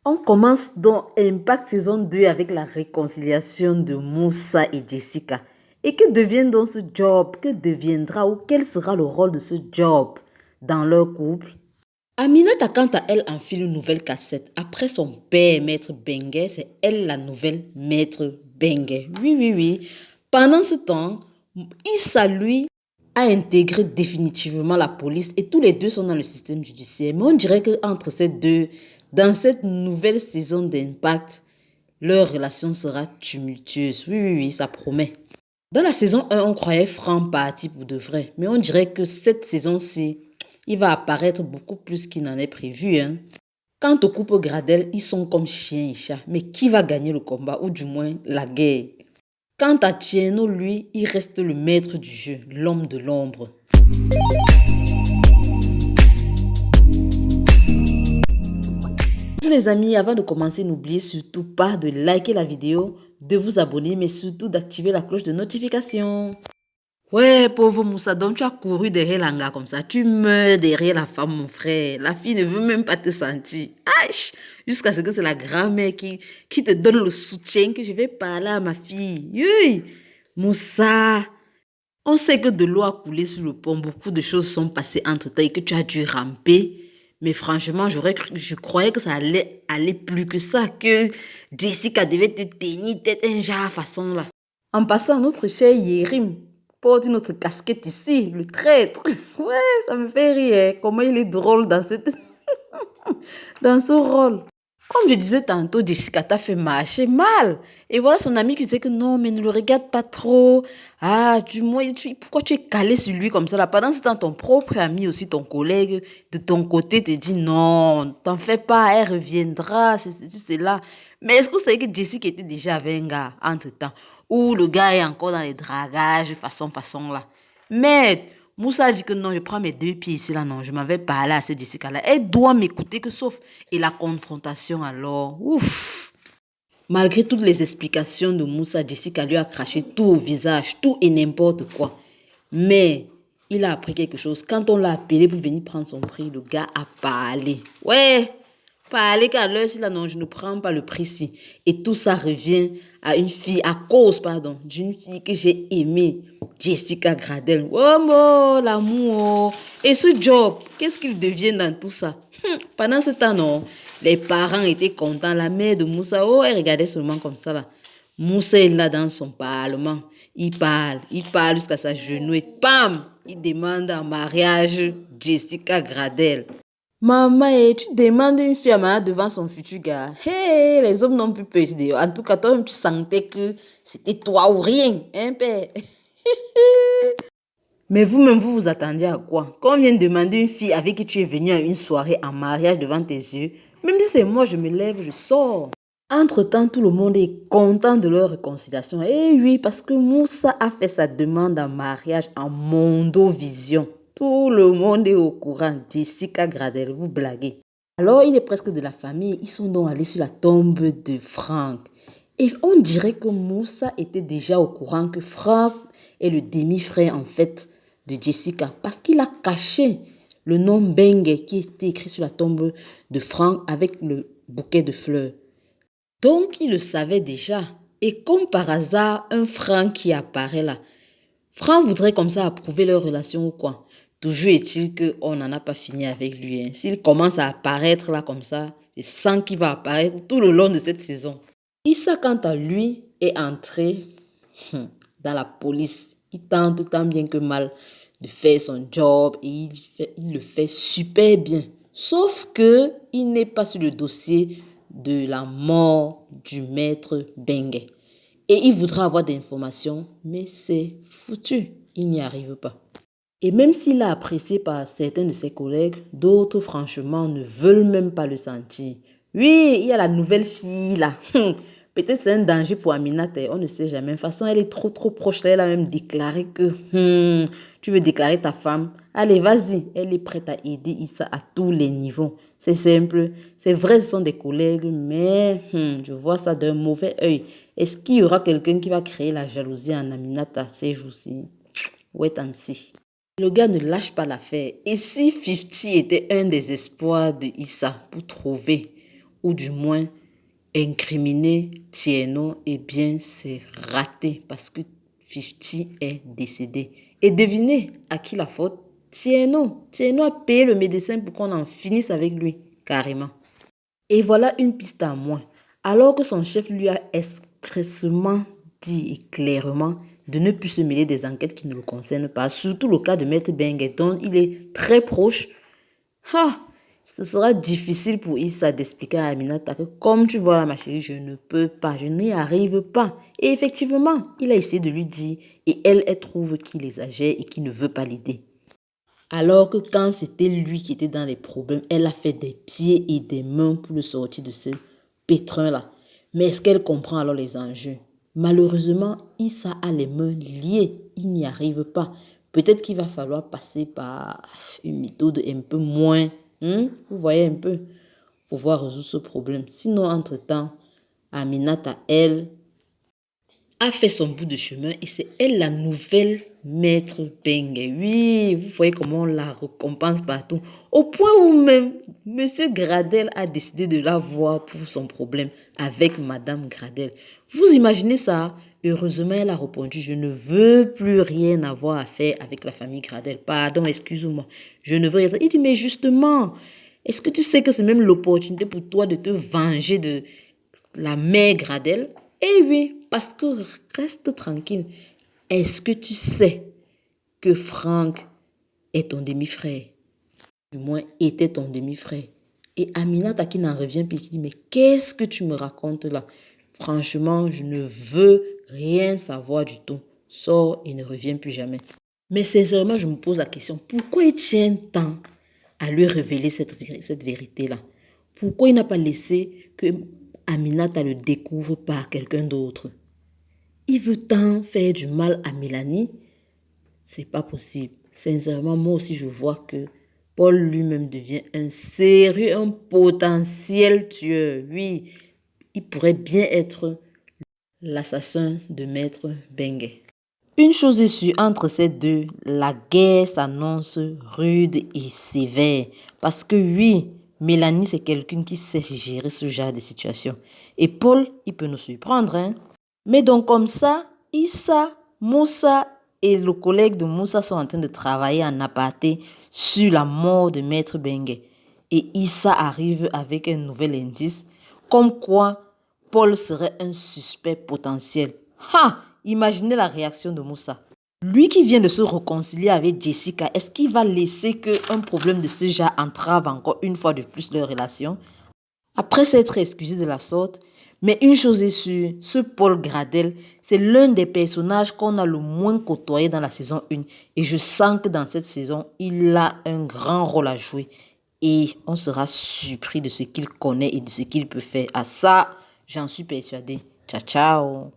On commence donc Impact saison 2 avec la réconciliation de Moussa et Jessica. Et que devient donc ce job? Que deviendra ou quel sera le rôle de ce job dans leur couple? Aminata, quant à elle, enfile une nouvelle cassette. Après son père, Maître Bengue, c'est elle la nouvelle Maître Bengue. Oui, oui, oui. Pendant ce temps, Issa, lui, a intégré définitivement la police et tous les deux sont dans le système judiciaire. Mais on dirait qu'entre ces deux, dans cette nouvelle saison d'Impact, leur relation sera tumultueuse. Oui, oui, oui, ça promet. Dans la saison 1, on croyait Franck parti pour de vrai. Mais on dirait que cette saison-ci, il va apparaître beaucoup plus qu'il n'en est prévu. Hein. Quant au couple Gradel, ils sont comme chien et chat. Mais qui va gagner le combat ou du moins la guerre? Quant à Tieno, lui, il reste le maître du jeu, l'homme de l'ombre. Bonjour les amis, avant de commencer, n'oubliez surtout pas de liker la vidéo, de vous abonner, mais surtout d'activer la cloche de notification. Ouais, pauvre Moussa, donc tu as couru derrière l'anga comme ça. Tu meurs derrière la femme, mon frère. La fille ne veut même pas te sentir. Aïe! Jusqu'à ce que c'est la grand-mère qui te donne le soutien que je vais parler à ma fille. Oui! Moussa, on sait que de l'eau a coulé sur le pont. Beaucoup de choses sont passées entre temps et que tu as dû ramper. Mais franchement, je croyais que ça allait aller plus que ça. Que Jessica devait te tenir tête un genre façon là. En passant, notre cher Yérim porte notre casquette ici, le traître. Ouais, ça me fait rire. Comment il est drôle dans dans ce rôle. Comme je disais tantôt, Jessica t'a fait marcher mal. Et voilà son ami qui disait que non, mais ne le regarde pas trop. Ah, du moins, pourquoi tu es calé sur lui comme ça là? Pendant ce temps, ton propre ami, aussi ton collègue, de ton côté, te dit non, t'en fais pas, elle reviendra, c'est là. Mais est-ce que vous savez que Jessica était déjà avec un gars entre-temps? Ou le gars est encore dans les dragages, façon là. Mais Moussa a dit que non, je prends mes deux pieds ici, là, non, je m'avais parlé à cette Jessica-là. Elle doit m'écouter que sauf. Et la confrontation, alors, ouf. Malgré toutes les explications de Moussa, Jessica lui a craché tout au visage, tout et n'importe quoi. Mais il a appris quelque chose. Quand on l'a appelé pour venir prendre son prix, le gars a parlé. Ouais, parler qu'à l'heure, si là, non, je ne prends pas le prix ci. Et tout ça revient à une fille, à cause, pardon, d'une fille que j'ai aimée, Jessica Gradel. Oh, mon, l'amour. Et ce job, qu'est-ce qu'il devient dans tout ça? Pendant ce temps, non, les parents étaient contents. La mère de Moussa, oh, elle regardait seulement comme ça, là. Moussa est là dans son parlement. Il parle jusqu'à sa genou et pam, il demande en mariage Jessica Gradel. Maman, tu demandes une fille à mariage devant son futur gars. Hey, les hommes n'ont plus peur ici. En tout cas, toi-même, tu sentais que c'était toi ou rien, hein, père? Mais vous-même, vous vous attendiez à quoi? Quand on vient demander une fille avec qui tu es venu à une soirée en mariage devant tes yeux, même si c'est moi, je me lève, je sors. Entre-temps, tout le monde est content de leur réconciliation. Eh oui, parce que Moussa a fait sa demande en mariage en Mondovision. Tout le monde est au courant. Jessica Gradel, vous blaguez. Alors, il est presque de la famille. Ils sont donc allés sur la tombe de Franck. Et on dirait que Moussa était déjà au courant que Franck est le demi-frère, en fait, de Jessica. Parce qu'il a caché le nom Bengue qui était écrit sur la tombe de Franck avec le bouquet de fleurs. Donc, il le savait déjà. Et comme par hasard, un Franck qui apparaît là. Franck voudrait comme ça approuver leur relation ou quoi? Toujours est-il qu'on n'en a pas fini avec lui. Hein. S'il commence à apparaître là comme ça, je sens qu'il va apparaître tout le long de cette saison. Issa, quant à lui, est entré dans la police. Il tente tant bien que mal de faire son job et il le fait super bien. Sauf que il n'est pas sur le dossier de la mort du maître Bengue. Et il voudra avoir des informations, mais c'est foutu. Il n'y arrive pas. Et même s'il est apprécié par certains de ses collègues, d'autres, franchement, ne veulent même pas le sentir. Oui, il y a la nouvelle fille là. Peut-être c'est un danger pour Aminata, on ne sait jamais. De toute façon, elle est trop proche. Là, elle a même déclaré que tu veux déclarer ta femme. Allez, vas-y. Elle est prête à aider Issa à tous les niveaux. C'est simple. C'est vrai, ce sont des collègues, mais je vois ça d'un mauvais œil. Est-ce qu'il y aura quelqu'un qui va créer la jalousie en Aminata ces jours-ci? Wait and see. Le gars ne lâche pas l'affaire. Et si 50 était un des espoirs de Issa pour trouver ou du moins incriminer Tieno, eh bien, c'est raté parce que 50 est décédé. Et devinez à qui la faute? Tieno. Tieno a payé le médecin pour qu'on en finisse avec lui, carrément. Et voilà une piste à moins. Alors que son chef lui a expressément dit et clairement de ne plus se mêler des enquêtes qui ne le concernent pas, surtout le cas de Maître Bengue, dont il est très proche, ce sera difficile pour Issa d'expliquer à Aminata que comme tu vois là ma chérie, je ne peux pas, je n'y arrive pas. Et effectivement, il a essayé de lui dire et elle trouve qu'il exagère et qu'il ne veut pas l'aider. Alors que quand c'était lui qui était dans les problèmes, elle a fait des pieds et des mains pour le sortir de ce pétrin-là. Mais est-ce qu'elle comprend alors les enjeux? Malheureusement, Issa a les mains liées. Il n'y arrive pas. Peut-être qu'il va falloir passer par une méthode un peu moins, vous voyez un peu, pour pouvoir résoudre ce problème. Sinon, entre-temps, Aminata, elle, a fait son bout de chemin et c'est elle la nouvelle maître Bengue. Oui, vous voyez comment on la récompense partout. Au point où même Monsieur Gradel a décidé de la voir pour son problème avec Madame Gradel. Vous imaginez ça? Heureusement, elle a répondu, je ne veux plus rien avoir à faire avec la famille Gradel. Pardon, excuse-moi. Je ne veux rien. Il dit, mais justement, est-ce que tu sais que c'est même l'opportunité pour toi de te venger de la mère Gradel? Eh oui, parce que reste tranquille. Est-ce que tu sais que Franck est ton demi-frère? Du moins, était ton demi-frère. Et Aminata qui n'en revient plus, qui dit, mais qu'est-ce que tu me racontes là? Franchement, je ne veux rien savoir du tout. Sors et ne reviens plus jamais. Mais sincèrement, je me pose la question, pourquoi il tient tant à lui révéler cette vérité-là? Pourquoi il n'a pas laissé que Aminata le découvre par quelqu'un d'autre? Il veut tant faire du mal à Mélanie. C'est pas possible. Sincèrement, moi aussi, je vois que Paul lui-même devient un sérieux, un potentiel tueur. Oui, il pourrait bien être l'assassin de Maître Bengue. Une chose est sûre, entre ces deux, la guerre s'annonce rude et sévère. Parce que oui, Mélanie, c'est quelqu'un qui sait gérer ce genre de situation. Et Paul, il peut nous surprendre, hein. Mais donc comme ça, Issa, Moussa et le collègue de Moussa sont en train de travailler en aparté sur la mort de Maître Bengue. Et Issa arrive avec un nouvel indice, comme quoi Paul serait un suspect potentiel. Imaginez la réaction de Moussa. Lui qui vient de se réconcilier avec Jessica, est-ce qu'il va laisser qu'un problème de ce genre entrave encore une fois de plus leur relation? Après s'être excusé de la sorte, mais une chose est sûre, ce Paul Gradel, c'est l'un des personnages qu'on a le moins côtoyé dans la saison 1. Et je sens que dans cette saison, il a un grand rôle à jouer. Et on sera surpris de ce qu'il connaît et de ce qu'il peut faire. À ça, j'en suis persuadée. Ciao, ciao.